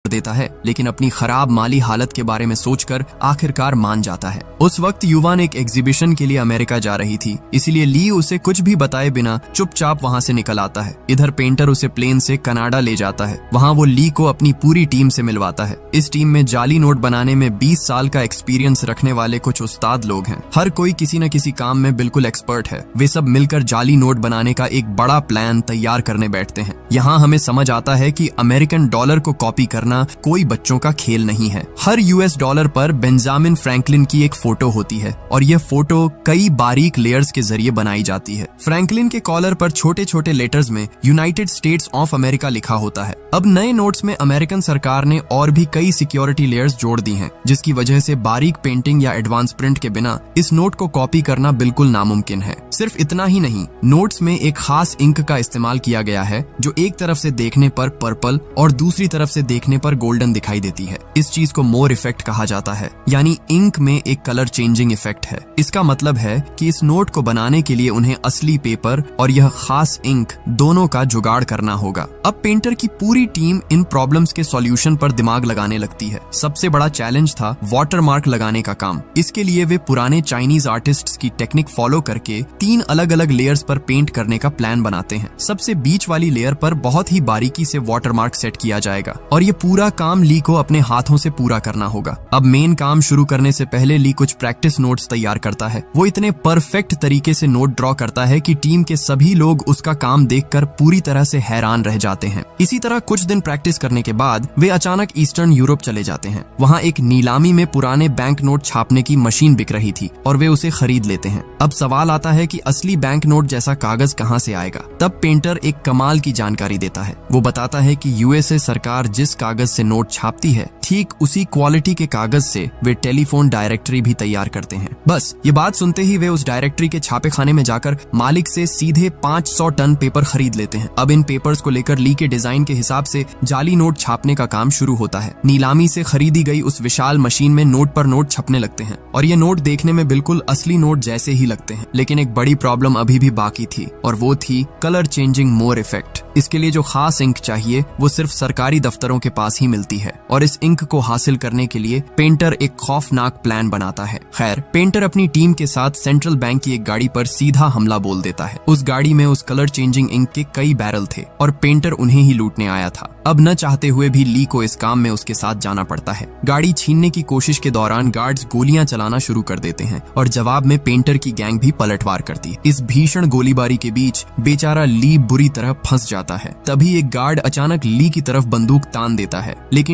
देता है, लेकिन अपनी खराब माली हालत के बारे में सोचकर आखिरकार मान जाता है। उस वक्त युवान एक एग्जीबिशन के लिए अमेरिका जा रही थी, इसीलिए ली उसे कुछ भी बताए बिना चुपचाप वहां से निकल आता है। इधर पेंटर उसे प्लेन से कनाडा ले जाता है। वहां वो ली को अपनी पूरी टीम से मिलवाता है। इस टीम में जाली नोट बनाने में 20 साल का एक्सपीरियंस रखने वाले कुछ उस्ताद लोग हैं। हर कोई किसी न किसी काम में बिल्कुल एक्सपर्ट है। वे सब मिलकर जाली नोट बनाने का एक बड़ा प्लान तैयार करने बैठते हैं। यहाँ हमें समझ आता है कि अमेरिकन डॉलर को कॉपी करना कोई बच्चों का खेल नहीं है। हर यूएस डॉलर पर बेंजामिन फ्रैंकलिन की एक फोटो होती है और यह फोटो कई बारीक लेयर्स के जरिए बनाई जाती है। फ्रैंकलिन के कॉलर पर छोटे छोटे लेटर्स में यूनाइटेड स्टेट्स ऑफ अमेरिका लिखा होता है। अब नए नोट्स में अमेरिकन सरकार ने और भी कई सिक्योरिटी लेयर्स जोड़ दी हैं, जिसकी वजह से बारीक पेंटिंग या एडवांस प्रिंट के बिना इस नोट को कॉपी करना बिल्कुल नामुमकिन है। सिर्फ इतना ही नहीं, नोट्स में एक खास इंक का इस्तेमाल किया गया है जो एक तरफ से देखने पर पर्पल और दूसरी तरफ से देखने पर गोल्डन दिखाई देती है। इस चीज को मोर इफेक्ट कहा जाता है, यानी इंक में एक कलर चेंजिंग इफेक्ट है। इसका मतलब है कि इस नोट को बनाने के लिए उन्हें असली पेपर और यह खास इंक दोनों का जुगाड़ करना होगा। अब पेंटर की पूरी टीम इन प्रॉब्लम्स के सॉल्यूशन पर दिमाग लगाने लगती है। सबसे बड़ा चैलेंज था वाटरमार्क लगाने का काम। इसके लिए वे पुराने चाइनीज आर्टिस्ट्स की टेक्निक फॉलो करके 3 अलग अलग लेयर्स पर पेंट करने का प्लान बनाते हैं। सबसे बीच वाली लेयर पर बहुत ही बारीकी से वाटरमार्क सेट किया जाएगा और ये पूरा काम ली को अपने हाथों से पूरा करना होगा। अब मेन काम शुरू करने से पहले ली कुछ प्रैक्टिस नोट्स तैयार करता है। वो इतने परफेक्ट तरीके से नोट ड्रॉ करता है कि टीम के सभी लोग उसका काम देखकर पूरी तरह से हैरान रह जाते हैं। इसी तरह कुछ दिन प्रैक्टिस करने के बाद वे अचानक ईस्टर्न यूरोप चले जाते हैं। वहाँ एक नीलामी में पुराने बैंक नोट छापने की मशीन बिक रही थी और वे उसे खरीद लेते हैं। अब सवाल आता है कि असली बैंक नोट जैसा कागज कहाँ से आएगा। तब पेंटर एक कमाल की जानकारी देता है। वो बताता है कि यूएसए सरकार जिस कागज से नोट छापती है, ठीक उसी क्वालिटी के कागज से वे टेलीफोन डायरेक्टरी भी तैयार करते हैं। बस ये बात सुनते ही वे उस डायरेक्टरी के छापे खाने में जाकर मालिक से सीधे 500 टन पेपर खरीद लेते हैं। अब इन पेपर्स को लेकर ली के डिजाइन के हिसाब से जाली नोट छापने का काम शुरू होता है। नीलामी से खरीदी गई उस विशाल मशीन में नोट पर नोट छपने लगते हैं और ये नोट देखने में बिल्कुल असली नोट जैसे ही लगते हैं। लेकिन एक बड़ी प्रॉब्लम अभी भी बाकी थी और वो थी कलर चेंजिंग मोर इफेक्ट। इसके लिए जो खास इंक चाहिए वो सिर्फ सरकारी दफ्तरों के पास ही मिलती है और इस इंक को हासिल करने के लिए पेंटर एक खौफनाक प्लान बनाता है। खैर, पेंटर अपनी टीम के साथ सेंट्रल बैंक की एक गाड़ी पर सीधा हमला बोल देता है। उस गाड़ी में उस कलर चेंजिंग इंक के कई बैरल थे और पेंटर उन्हें ही लूटने आया था। अब न चाहते हुए भी ली को इस काम में उसके साथ जाना पड़ता है। गाड़ी छीनने की कोशिश के दौरान गार्ड्स गोलियां चलाना शुरू कर देते हैं और जवाब में पेंटर की गैंग भी पलटवार करती है। इस भीषण गोलीबारी के बीच बेचारा ली बुरी तरह फंस जाता है। तभी एक गार्ड अचानक ली की तरफ बंदूक तान देता है, लेकिन